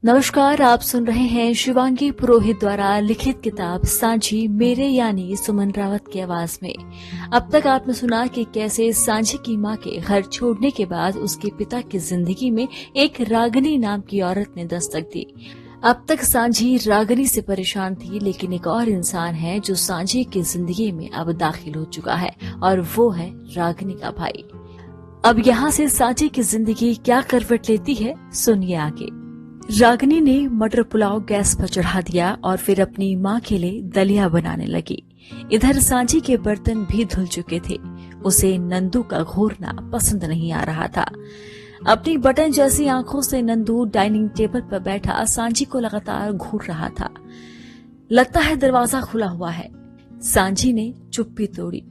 नमस्कार, आप सुन रहे हैं शिवांगी पुरोहित द्वारा लिखित किताब सांझी मेरे यानी सुमन रावत की आवाज में। अब तक आपने सुना कि कैसे सांझी की मां के घर छोड़ने के बाद उसके पिता की जिंदगी में एक रागिनी नाम की औरत ने दस्तक दी। अब तक सांझी रागिनी से परेशान थी, लेकिन एक और इंसान है जो सांझी की जिंदगी में अब दाखिल हो चुका है और वो है रागिनी का भाई। अब यहाँ से सांझी की जिंदगी क्या करवट लेती है, सुनिए आगे। रागिनी ने मटर पुलाव गैस पर चढ़ा दिया और फिर अपनी माँ के लिए दलिया बनाने लगी। इधर सांझी के बर्तन भी धुल चुके थे। उसे नंदू का घूरना पसंद नहीं आ रहा था। अपनी बटन जैसी आंखों से नंदू डाइनिंग टेबल पर बैठा सांझी को लगातार घूर रहा था। लगता है दरवाजा खुला हुआ है। सांझी ने चुप्पी तोड़ी।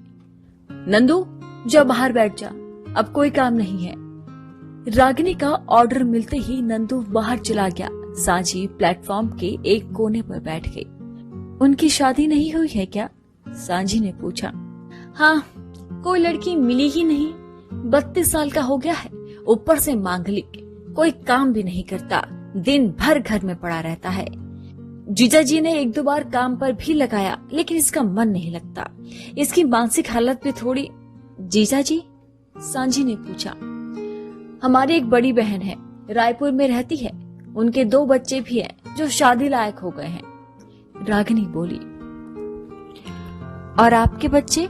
नंदू, जा बाहर बैठ जा, अब कोई काम नहीं है। रागिनी का ऑर्डर मिलते ही नंदू बाहर चला गया। सांझी प्लेटफॉर्म के एक कोने पर बैठ गई। उनकी शादी नहीं हुई है क्या? सांझी ने पूछा। हाँ, कोई लड़की मिली ही नहीं। 32 साल का हो गया है, ऊपर से मांगलिक, कोई काम भी नहीं करता, दिन भर घर में पड़ा रहता है। जीजा जी ने 1-2 बार काम पर भी लगाया, लेकिन इसका मन नहीं लगता। इसकी मानसिक हालत भी थोड़ी। जीजा जी? सांझी ने पूछा। हमारी एक बड़ी बहन है, रायपुर में रहती है। उनके 2 बच्चे भी हैं जो शादी लायक हो गए हैं। रागिनी बोली। और आपके बच्चे?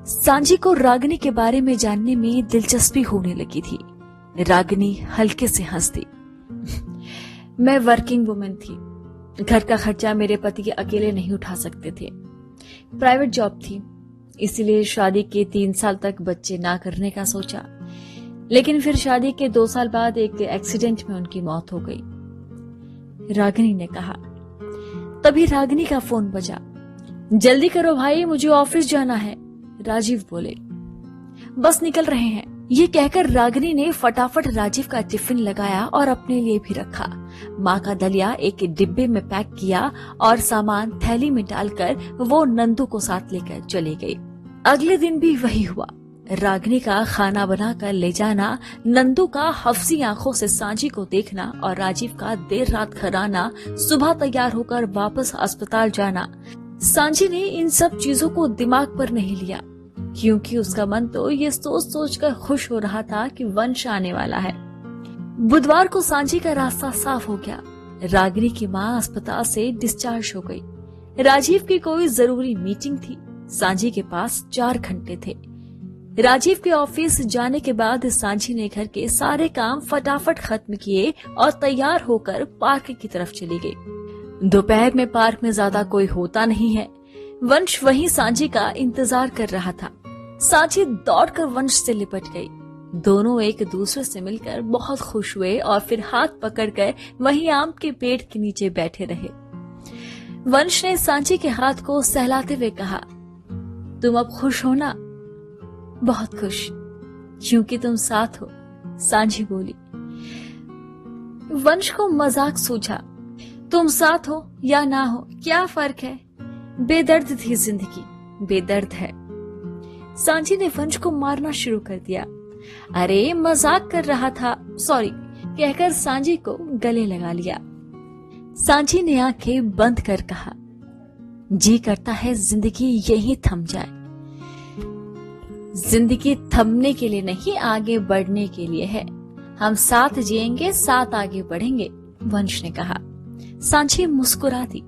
सांझी को रागिनी के बारे में जानने में दिलचस्पी होने लगी थी। रागिनी हल्के से हंस दी। मैं वर्किंग वुमेन थी। घर का खर्चा मेरे पति अकेले नहीं उठा सकते थे। प्राइवेट जॉब थी, इसीलिए शादी के 3 साल तक बच्चे ना करने का सोचा। लेकिन फिर शादी के 2 साल बाद एक एक्सीडेंट में उनकी मौत हो गई। रागिनी ने कहा। तभी रागिनी का फोन बजा। जल्दी करो भाई, मुझे ऑफिस जाना है, राजीव बोले। बस निकल रहे हैं, ये कहकर रागिनी ने फटाफट राजीव का टिफिन लगाया और अपने लिए भी रखा। माँ का दलिया एक डिब्बे में पैक किया और सामान थैली में डालकर वो नंदू को साथ लेकर चली गई। अगले दिन भी वही हुआ। रागिनी का खाना बनाकर ले जाना, नंदू का हफ्सी आंखों से सांझी को देखना और राजीव का देर रात घर आना, सुबह तैयार होकर वापस अस्पताल जाना। सांझी ने इन सब चीजों को दिमाग पर नहीं लिया, क्योंकि उसका मन तो ये सोच सोच कर खुश हो रहा था कि वंश आने वाला है। बुधवार को सांझी का रास्ता साफ हो गया। रागिनी की माँ अस्पताल से डिस्चार्ज हो गई। राजीव की कोई जरूरी मीटिंग थी। सांझी के पास 4 घंटे थे। राजीव के ऑफिस जाने के बाद सांझी ने घर के सारे काम फटाफट खत्म किए और तैयार होकर पार्क की तरफ चली गई। दोपहर में पार्क में ज्यादा कोई होता नहीं है। वंश वहीं सांझी का इंतजार कर रहा था। सांझी दौड़कर वंश से लिपट गई। दोनों एक दूसरे से मिलकर बहुत खुश हुए और फिर हाथ पकड़कर वहीं आम के पेड़ के नीचे बैठे रहे। वंश ने सांझी के हाथ को सहलाते हुए कहा, तुम अब खुश हो ना? बहुत खुश, क्योंकि तुम साथ हो, सांझी बोली। वंश को मजाक सूझा। तुम साथ हो या ना हो, क्या फर्क है? बेदर्द थी जिंदगी, बेदर्द है। सांझी ने वंश को मारना शुरू कर दिया। अरे मजाक कर रहा था, सॉरी, कहकर सांझी को गले लगा लिया। सांझी ने आंखें बंद कर कहा, जी करता है जिंदगी यहीं थम जाए। जिंदगी थमने के लिए नहीं, आगे बढ़ने के लिए है। हम साथ जिएंगे, साथ आगे बढ़ेंगे, वंश ने कहा। सांझी मुस्कुरा दी।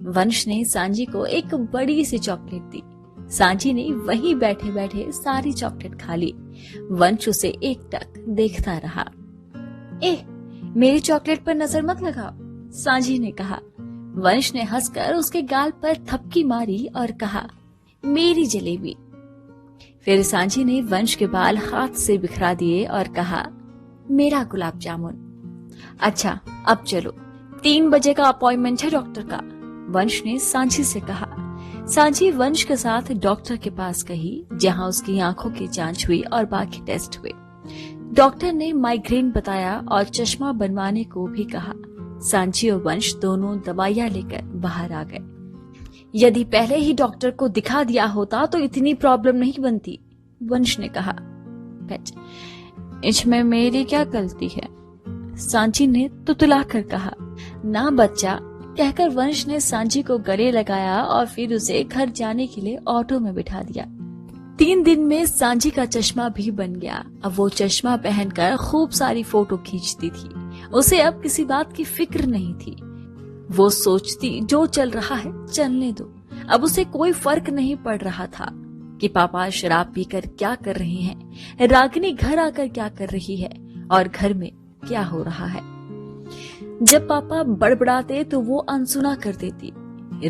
वंश ने सांझी को एक बड़ी सी चॉकलेट दी। सांझी ने वहीं बैठे बैठे सारी चॉकलेट खा ली। वंश उसे एकटक देखता रहा। मेरी चॉकलेट पर नजर मत लगाओ, सांझी ने कहा। वंश ने हंसकर उसके गाल पर थपकी मारी और कहा, मेरी जलेबी। फिर सांझी ने वंश के बाल हाथ से बिखरा दिए और कहा, मेरा गुलाब जामुन। अच्छा, अब चलो, 3 बजे का अपॉइंटमेंट है डॉक्टर का, वंश ने सांझी से कहा। सांझी वंश के साथ डॉक्टर के पास गई, जहां उसकी आंखों की जांच हुई और बाकी टेस्ट हुए। डॉक्टर ने माइग्रेन बताया और चश्मा बनवाने को भी कहा। सांझी और वंश दोनों दवाइयां लेकर बाहर आ गए। यदि पहले ही डॉक्टर को दिखा दिया होता तो इतनी प्रॉब्लम नहीं बनती, वंश ने कहा। इसमें मेरी क्या गलती है? सांची ने तुतला कर कहा। ना बच्चा, कहकर वंश ने सांची को गले लगाया और फिर उसे घर जाने के लिए ऑटो में बिठा दिया। 3 दिन में सांची का चश्मा भी बन गया। अब वो चश्मा पहनकर खूब सारी फोटो खींचती थी। उसे अब किसी बात की फिक्र नहीं थी। वो सोचती जो चल रहा है चलने दो। अब उसे कोई फर्क नहीं पड़ रहा था कि पापा शराब पीकर क्या कर रहे हैं, रागिनी घर आकर क्या कर रही है और घर में क्या हो रहा है। जब पापा बड़बड़ाते तो वो अनसुना कर देती।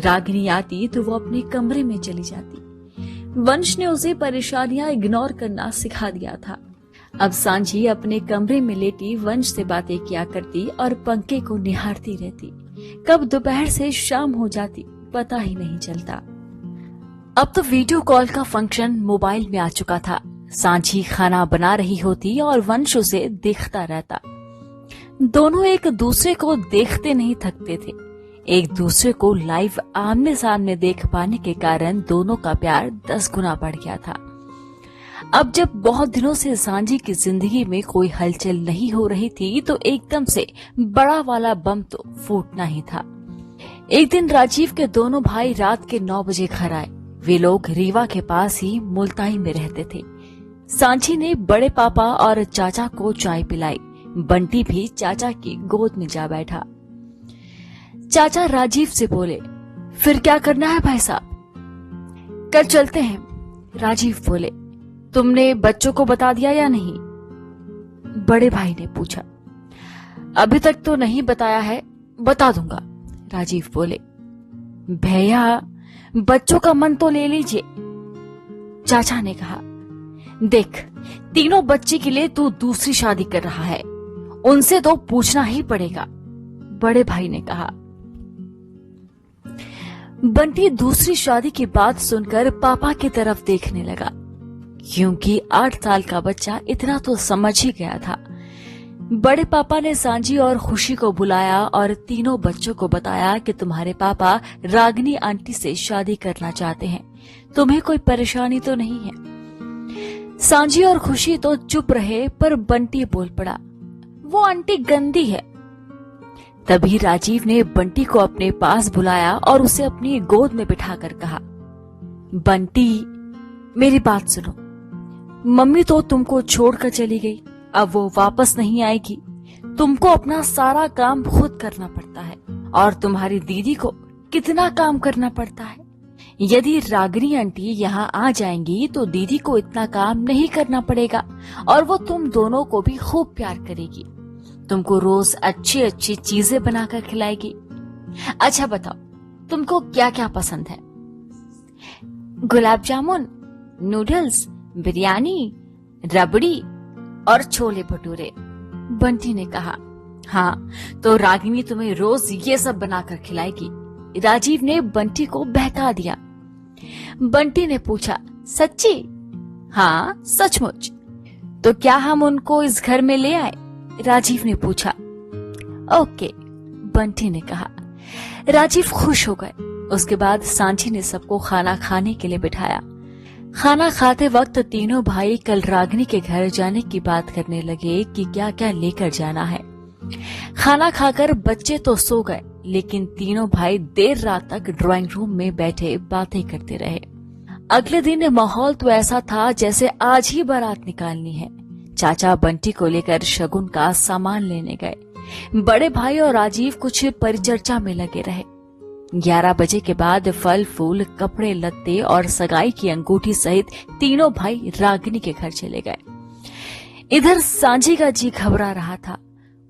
रागिनी आती तो वो अपने कमरे में चली जाती। वंश ने उसे परेशानियां इग्नोर करना सिखा दिया था। अब सांझी अपने कमरे में लेटी वंश से बातें किया करती और पंखे को निहारती रहती। कब दोपहर से शाम हो जाती पता ही नहीं चलता। अब तो वीडियो कॉल का फंक्शन मोबाइल में आ चुका था। सांझी खाना बना रही होती और वंश उसे देखता रहता। दोनों एक दूसरे को देखते नहीं थकते थे। एक दूसरे को लाइव आमने सामने देख पाने के कारण दोनों का प्यार 10 गुना बढ़ गया था। अब जब बहुत दिनों से सांझी की जिंदगी में कोई हलचल नहीं हो रही थी तो एकदम से बड़ा वाला बम तो फूटना ही था। एक दिन राजीव के दोनों भाई रात के 9 बजे घर आए। वे लोग रीवा के पास ही मुल्ताई में रहते थे। सांची ने बड़े पापा और चाचा को चाय पिलाई। बंटी भी चाचा की गोद में जा बैठा। चाचा राजीव से बोले, फिर क्या करना है भाई साहब? कल चलते हैं। राजीव बोले, तुमने बच्चों को बता दिया या नहीं? बड़े भाई ने पूछा। अभी तक तो नहीं बताया है, बता दूंगा। राजीव बोले, भैया बच्चों का मन तो ले लीजिए। चाचा ने कहा, देख तीनों बच्चे के लिए तू दूसरी शादी कर रहा है, उनसे तो पूछना ही पड़ेगा। बड़े भाई ने कहा। बंटी दूसरी शादी की बात सुनकर पापा की तरफ देखने लगा, क्योंकि 8 साल का बच्चा इतना तो समझ ही गया था। बड़े पापा ने सांझी और खुशी को बुलाया और तीनों बच्चों को बताया कि तुम्हारे पापा रागिनी आंटी से शादी करना चाहते हैं, तुम्हें कोई परेशानी तो नहीं है। सांझी और खुशी तो चुप रहे, पर बंटी बोल पड़ा, वो आंटी गंदी है। तभी राजीव ने बंटी को अपने पास बुलाया और उसे अपनी गोद में बिठाकर कहा, बंटी मेरी बात सुनो, मम्मी तो तुमको छोड़कर चली गई, अब वो वापस नहीं आएगी। तुमको अपना सारा काम खुद करना पड़ता है और तुम्हारी दीदी को कितना काम करना पड़ता है। यदि रागिनी आंटी यहाँ आ जाएंगी तो दीदी को इतना काम नहीं करना पड़ेगा और वो तुम दोनों को भी खूब प्यार करेगी। तुमको रोज अच्छी अच्छी चीजें बनाकर खिलाएगी। अच्छा बताओ, तुमको क्या क्या पसंद है? गुलाब जामुन, नूडल्स, बिरयानी, रबड़ी और छोले भटूरे। बंटी ने कहा, हाँ तो रागिनी तुम्हें रोज ये सब बनाकर खिलाएगी। राजीव ने बंटी को बहका दिया। बंटी ने पूछा, सच्ची? हाँ सचमुच। तो क्या हम उनको इस घर में ले आए? राजीव ने पूछा। ओके, बंटी ने कहा। राजीव खुश हो गए। उसके बाद सांची ने सबको खाना खाने के लिए बिठाया। खाना खाते वक्त तीनों भाई कल रागिनी के घर जाने की बात करने लगे कि क्या क्या लेकर जाना है। खाना खाकर बच्चे तो सो गए, लेकिन तीनों भाई देर रात तक ड्राइंग रूम में बैठे बातें करते रहे। अगले दिन माहौल तो ऐसा था जैसे आज ही बारात निकालनी है। चाचा बंटी को लेकर शगुन का सामान लेने गए। बड़े भाई और राजीव कुछ परिचर्चा में लगे रहे। 11 बजे के बाद फल फूल, कपड़े लत्ते और सगाई की अंगूठी सहित तीनों भाई रागिनी के घर चले गए। इधर सांझी का जी घबरा रहा था।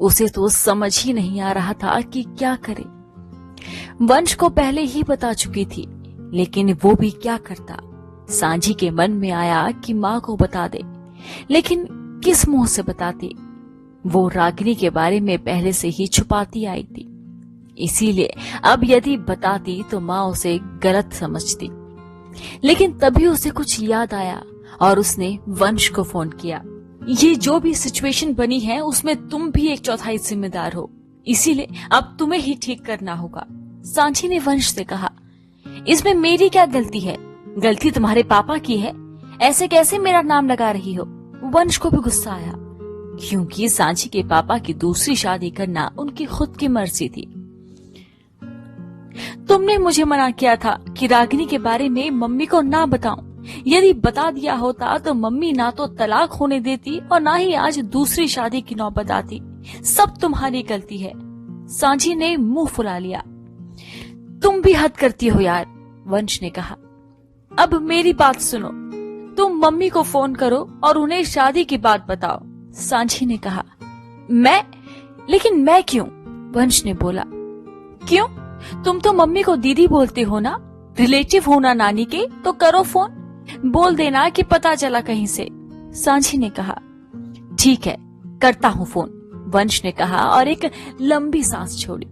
उसे तो समझ ही नहीं आ रहा था कि क्या करे। वंश को पहले ही बता चुकी थी, लेकिन वो भी क्या करता। सांझी के मन में आया कि माँ को बता दे, लेकिन किस मुंह से बताती। वो रागिनी के बारे में पहले से ही छुपाती आई थी, इसीलिए अब यदि बताती तो माँ उसे गलत समझती। लेकिन तभी उसे कुछ याद आया और उसने वंश को फोन किया। ये जो भी सिचुएशन बनी है उसमें तुम भी 1/4 जिम्मेदार हो, इसीलिए अब तुम्हें ही ठीक करना होगा। सांची ने वंश से कहा, इसमें मेरी क्या गलती है? गलती तुम्हारे पापा की है, ऐसे कैसे मेरा नाम लगा रही हो? वंश को भी गुस्सा आया। क्योंकि सांची के पापा की दूसरी शादी करना उनकी खुद की मर्जी थी। तुमने मुझे मना किया था कि रागिनी के बारे में मम्मी को ना बताऊं। यदि बता दिया होता तो मम्मी ना तो तलाक होने देती और ना ही आज दूसरी शादी की नौबत आती। सब तुम्हारी गलती है। सांची ने मुंह फुला लिया। तुम भी हद करती हो यार, वंश ने कहा। अब मेरी बात सुनो, तुम मम्मी को फोन करो और उन्हें शादी की बात बताओ, सांची ने कहा। लेकिन मैं क्यों? वंश ने बोला। क्यों? तुम तो मम्मी को दीदी बोलते हो ना, रिलेटिव हो ना नानी के, तो करो फोन, बोल देना कि पता चला कहीं से, सांची ने कहा। ठीक है, करता हूँ फोन, वंश ने कहा और एक लंबी सांस छोड़ी।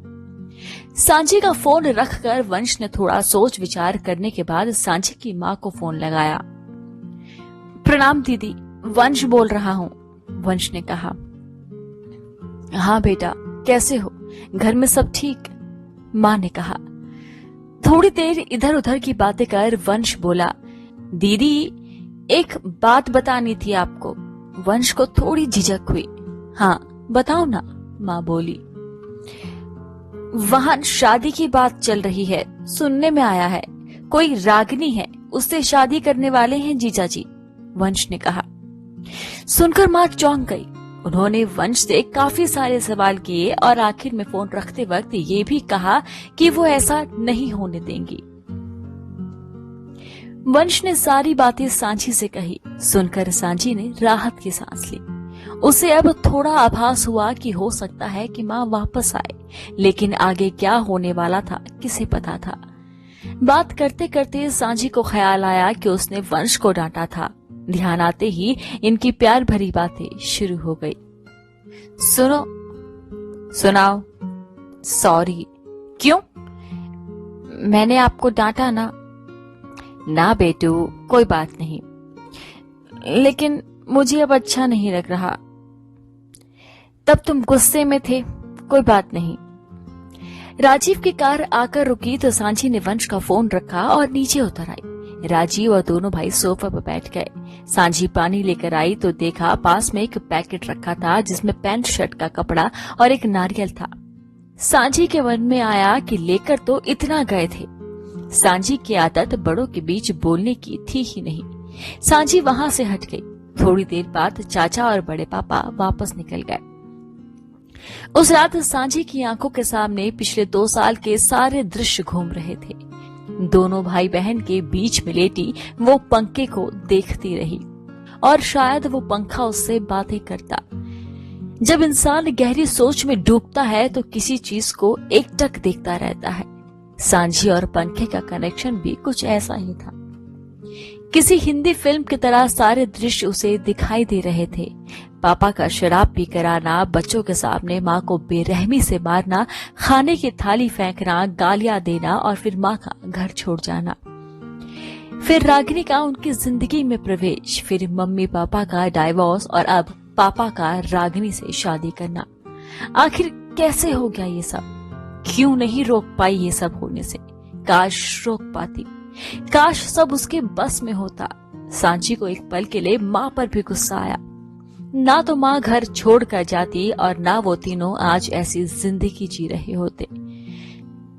सांची का फोन रखकर वंश ने थोड़ा सोच विचार करने के बाद सांची की माँ को फोन लगाया। प्रणाम दीदी, वंश बोल रहा हूँ, वंश ने कहा। हाँ बेटा, कैसे हो? घर में सब ठीक? माँ ने कहा। थोड़ी देर इधर उधर की बातें कर वंश बोला। दीदी, एक बात बतानी थी आपको। वंश को थोड़ी झिझक हुई। हाँ बताओ ना, माँ बोली। वहां शादी की बात चल रही है, सुनने में आया है। कोई रागिनी है, उससे शादी करने वाले हैं जीजा जी, वंश ने कहा। सुनकर माँ चौंक गई। उन्होंने वंश से काफी सारे सवाल किए और आखिर में फोन रखते वक्त ये भी कहा कि वो ऐसा नहीं होने देंगी। वंश ने सारी बातें सांची से कही। सुनकर सांची ने राहत की सांस ली। उसे अब थोड़ा आभास हुआ कि हो सकता है कि माँ वापस आए, लेकिन आगे क्या होने वाला था किसे पता था। बात करते करते सांची को ख्याल आया कि उसने वंश को डांटा था। ध्यान आते ही इनकी प्यार भरी बातें शुरू हो गई। सुनाओ। सॉरी। क्यों? मैंने आपको डांटा ना? ना बेटू, कोई बात नहीं, लेकिन मुझे अब अच्छा नहीं लग रहा। तब तुम गुस्से में थे, कोई बात नहीं। राजीव की कार आकर रुकी तो सांची ने वंश का फोन रखा और नीचे उतर आई। राजीव और दोनों भाई सोफा पर बैठ गए। सांची पानी लेकर आई तो देखा पास में एक पैकेट रखा था जिसमें पैंट शर्ट का कपड़ा और एक नारियल था। सांची के मन में आया कि लेकर तो इतना गए थे। सांची की आदत बड़ों के बीच बोलने की थी ही नहीं। सांची वहां से हट गई। थोड़ी देर बाद चाचा और बड़े पापा वापस निकल गए। उस रात सांची की आंखों के सामने पिछले 2 साल के सारे दृश्य घूम रहे थे। दोनों भाई बहन के बीच में लेटी वो पंखे को देखती रही और शायद वो पंखा उससे बातें करता। जब इंसान गहरी सोच में डूबता है तो किसी चीज को एकटक देखता रहता है। सांची और पंखे का कनेक्शन भी कुछ ऐसा ही था। किसी हिंदी फिल्म की तरह सारे दृश्य उसे दिखाई दे रहे थे। पापा का शराब पीकर आना, बच्चों के सामने माँ को बेरहमी से मारना, खाने की थाली फेंकना, गालियां देना और फिर माँ का घर छोड़ जाना। फिर रागिनी का उनकी जिंदगी में प्रवेश, फिर मम्मी पापा का डाइवोर्स और अब पापा का रागिनी से शादी करना। आखिर कैसे हो गया ये सब? क्यों नहीं रोक पाई ये सब होने से? काश रोक पाती, काश सब उसके बस में होता। सांची को एक पल के लिए माँ पर भी गुस्सा आया। ना तो माँ घर छोड़ कर जाती और ना वो तीनों आज ऐसी जिंदगी जी रहे होते।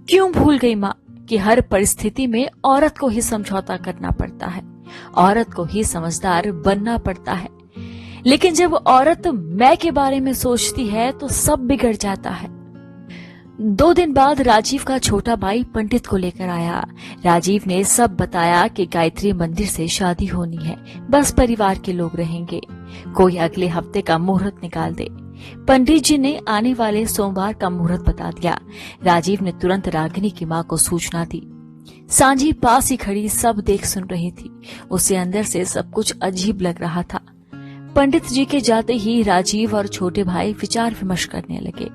क्यों भूल गई माँ कि हर परिस्थिति में औरत को ही समझौता करना पड़ता है, औरत को ही समझदार बनना पड़ता है। लेकिन जब औरत मैं के बारे में सोचती है तो सब बिगड़ जाता है। 2 दिन बाद राजीव का छोटा भाई पंडित को लेकर आया। राजीव ने सब बताया कि गायत्री मंदिर से शादी होनी है, बस परिवार के लोग रहेंगे, कोई अगले हफ्ते का मुहूर्त निकाल दे। पंडित जी ने आने वाले सोमवार का मुहूर्त बता दिया। राजीव ने तुरंत रागिनी की माँ को सूचना दी। सांची पास ही खड़ी सब देख सुन रही थी। उसे अंदर से सब कुछ अजीब लग रहा था। पंडित जी के जाते ही राजीव और छोटे भाई विचार विमर्श करने लगे।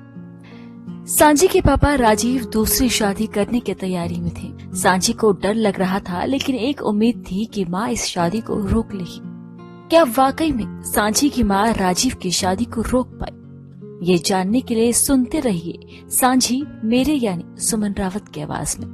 सांची के पापा राजीव दूसरी शादी करने की तैयारी में थे। सांची को डर लग रहा था, लेकिन एक उम्मीद थी कि माँ इस शादी को रोक लेगी। क्या वाकई में सांची की माँ राजीव की शादी को रोक पाई? ये जानने के लिए सुनते रहिए सांची मेरे यानी सुमन रावत की आवाज में।